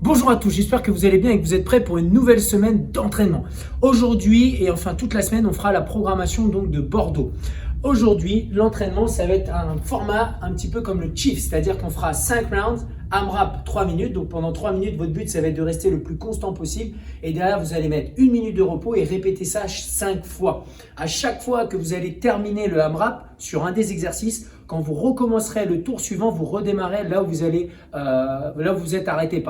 Bonjour à tous, j'espère que vous allez bien et que vous êtes prêts pour une nouvelle semaine d'entraînement. Aujourd'hui et enfin toute la semaine, on fera la programmation donc de Bordeaux. Aujourd'hui, l'entraînement, ça va être un format un petit peu comme le Chief, c'est-à-dire qu'on fera 5 rounds, AMRAP 3 minutes. Donc pendant 3 minutes, votre but, ça va être de rester le plus constant possible. Et derrière, vous allez mettre 1 minute de repos et répéter ça 5 fois. À chaque fois que vous allez terminer le AMRAP sur un des exercices, quand vous recommencerez le tour suivant, vous redémarrez là où vous êtes arrêté.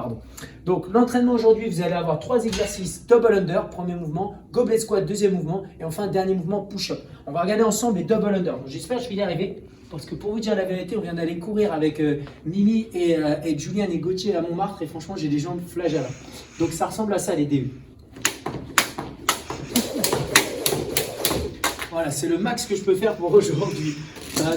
Donc l'entraînement aujourd'hui, vous allez avoir 3 exercices double under, premier mouvement, goblet squat, deuxième mouvement, et enfin dernier mouvement push-up. On va regarder ensemble les double under. J'espère que je vais y arriver, parce que pour vous dire la vérité, on vient d'aller courir avec Mimi et Julien et Gauthier à Montmartre, et franchement j'ai des jambes flageolantes. Donc ça ressemble à ça les DU. Voilà, c'est le max que je peux faire pour aujourd'hui.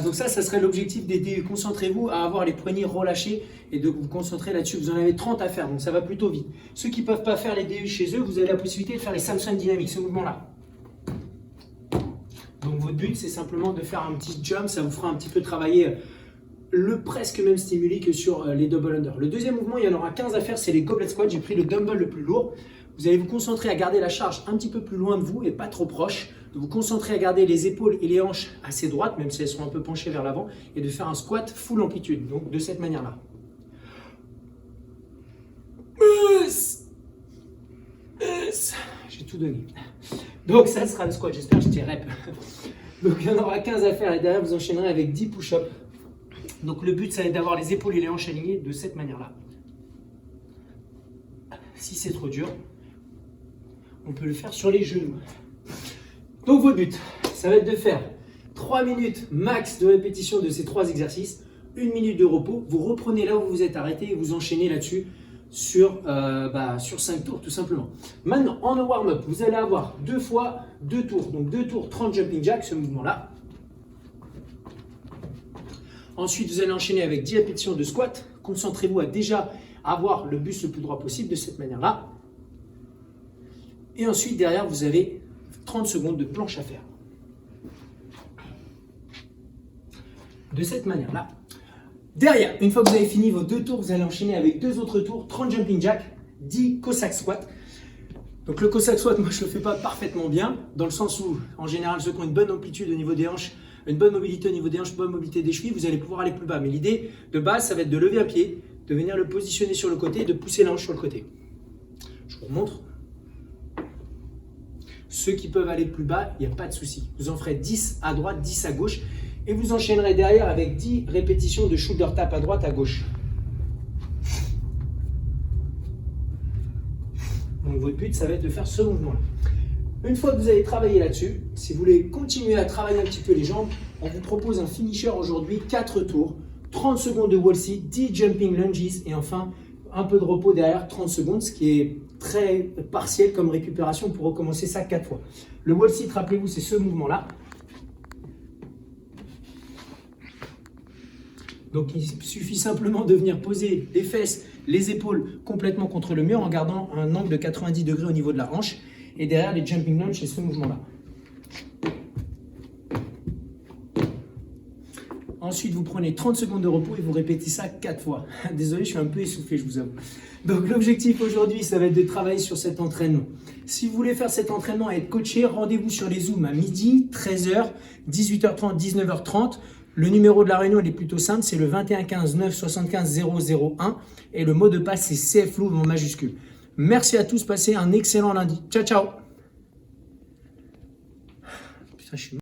Donc ça serait l'objectif des DU. Concentrez-vous à avoir les poignets relâchés et de vous concentrer là-dessus. Vous en avez 30 à faire, donc ça va plutôt vite. Ceux qui ne peuvent pas faire les DU chez eux, vous avez la possibilité de faire les Samsung Dynamics, ce mouvement-là. Donc votre but, c'est simplement de faire un petit jump. Ça vous fera un petit peu travailler le presque même stimuli que sur les double under. Le deuxième mouvement, il y en aura 15 à faire, c'est les goblet squats. J'ai pris le dumbbell le plus lourd. Vous allez vous concentrer à garder la charge un petit peu plus loin de vous et pas trop proche. De vous concentrer à garder les épaules et les hanches assez droites, même si elles sont un peu penchées vers l'avant, et de faire un squat full amplitude, donc de cette manière-là. J'ai tout donné. Donc ça sera le squat, j'espère que je t'ai rep. Donc il y en aura 15 à faire et derrière vous enchaînerez avec 10 push-ups. Donc le but, ça va être d'avoir les épaules et les hanches alignées de cette manière-là. Si c'est trop dur, on peut le faire sur les genoux. Donc votre but, ça va être de faire 3 minutes max de répétition de ces 3 exercices, 1 minute de repos, vous reprenez là où vous vous êtes arrêté et vous enchaînez là-dessus sur 5 tours tout simplement. Maintenant, en warm-up, vous allez avoir 2 fois 2 tours, donc 2 tours 30 jumping jack, ce mouvement-là. Ensuite, vous allez enchaîner avec 10 répétitions de squat. Concentrez-vous à déjà avoir le buste le plus droit possible de cette manière-là. Et ensuite, derrière, vous avez 30 secondes de planche à faire. De cette manière-là. Derrière, une fois que vous avez fini vos 2 tours, vous allez enchaîner avec 2 autres tours, 30 jumping jack, 10 Cossack squat. Donc le Cossack squat, moi je ne le fais pas parfaitement bien, dans le sens où, en général, ceux qui ont une bonne amplitude au niveau des hanches, une bonne mobilité au niveau des hanches, une bonne mobilité des chevilles, vous allez pouvoir aller plus bas. Mais l'idée de base, ça va être de lever un pied, de venir le positionner sur le côté et de pousser la hanche sur le côté. Je vous remontre. Ceux qui peuvent aller plus bas, il n'y a pas de souci. Vous en ferez 10 à droite, 10 à gauche. Et vous enchaînerez derrière avec 10 répétitions de shoulder tap à droite, à gauche. Donc votre but, ça va être de faire ce mouvement-là. Une fois que vous avez travaillé là-dessus, si vous voulez continuer à travailler un petit peu les jambes, on vous propose un finisher aujourd'hui, 4 tours, 30 secondes de wall sit, 10 jumping lunges et enfin un peu de repos derrière, 30 secondes, ce qui est très partiel comme récupération pour recommencer ça 4 fois. Le wall sit, rappelez-vous, c'est ce mouvement-là. Donc il suffit simplement de venir poser les fesses, les épaules complètement contre le mur en gardant un angle de 90 degrés au niveau de la hanche. Et derrière les jumping lunges, c'est ce mouvement-là. Ensuite, vous prenez 30 secondes de repos et vous répétez ça 4 fois. Désolé, je suis un peu essoufflé, je vous avoue. Donc l'objectif aujourd'hui, ça va être de travailler sur cet entraînement. Si vous voulez faire cet entraînement et être coaché, rendez-vous sur les Zooms à midi, 13h, 18h30, 19h30. Le numéro de la réunion, il est plutôt simple, c'est le 21 15 9 75 001 et le mot de passe, c'est CFLOUV en majuscule. Merci à tous, passez un excellent lundi. Ciao, ciao. Putain, je suis